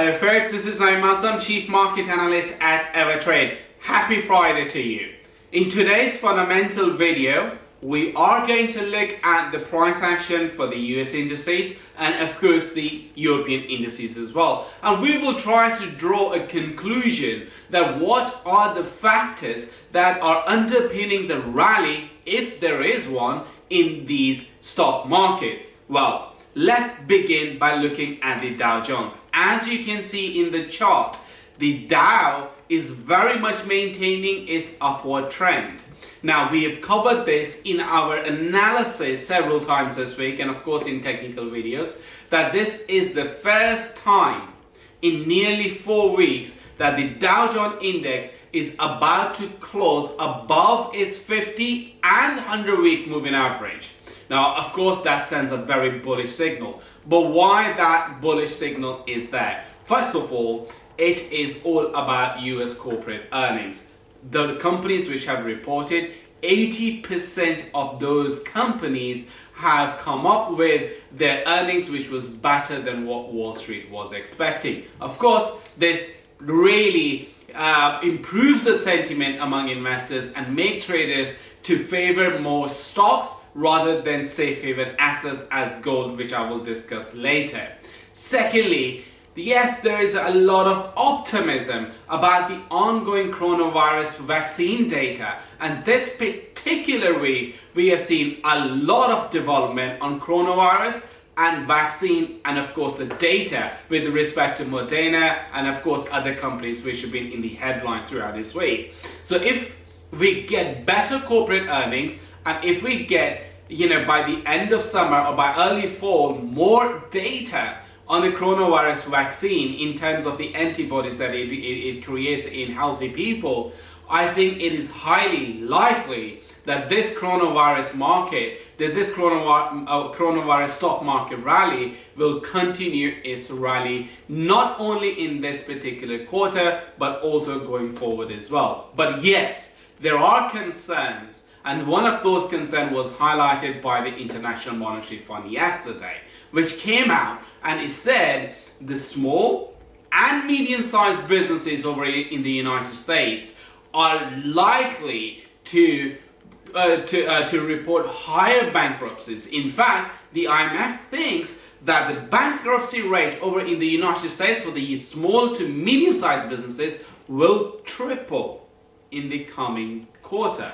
Hello Forex, this is Naim Aslam, Chief Market Analyst at AvaTrade. Happy Friday to you. In today's fundamental video, we are going to look at the price action for the US indices and of course the European indices as well. And we will try to draw a conclusion that what are the factors that are underpinning the rally, if there is one, in these stock markets. Well, let's begin by looking at the Dow Jones. As you can see in the chart, the Dow is very much maintaining its upward trend. Now, we have covered this in our analysis several times this week and of course in technical videos, that this is the first time in nearly 4 weeks that the Dow Jones Index is about to close above its 50 and 100-week moving average. Now, of course, that sends a very bullish signal. But why that bullish signal is there? First of all, it is all about US corporate earnings. The companies which have reported, 80% of those companies have come up with their earnings which was better than what Wall Street was expecting. Of course, this really improves the sentiment among investors and make traders to favor more stocks rather than safe haven assets as gold, which I will discuss later. Secondly, yes, there is a lot of optimism about the ongoing coronavirus vaccine data, and this particular week we have seen a lot of development on coronavirus and vaccine, and of course the data with respect to Moderna and of course other companies which have been in the headlines throughout this week. So if we get better corporate earnings, and if we get, by the end of summer or by early fall, more data on the coronavirus vaccine in terms of the antibodies that it creates in healthy people, I think it is highly likely that this coronavirus market, that this coronavirus stock market rally will continue its rally, not only in this particular quarter, but also going forward as well. But yes, there are concerns, and one of those concerns was highlighted by the International Monetary Fund yesterday, which came out and it said the small and medium-sized businesses over in the United States are likely to report higher bankruptcies. In fact, the IMF thinks that the bankruptcy rate over in the United States for the small to medium-sized businesses will triple in the coming quarter.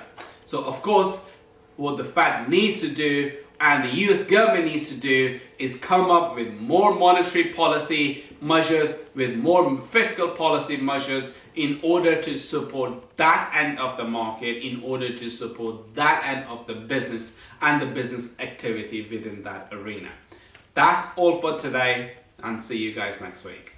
So of course, what the Fed needs to do and the US government needs to do is come up with more monetary policy measures, with more fiscal policy measures in order to support that end of the market, in order to support that end of the business and the business activity within that arena. That's all for today, and see you guys next week.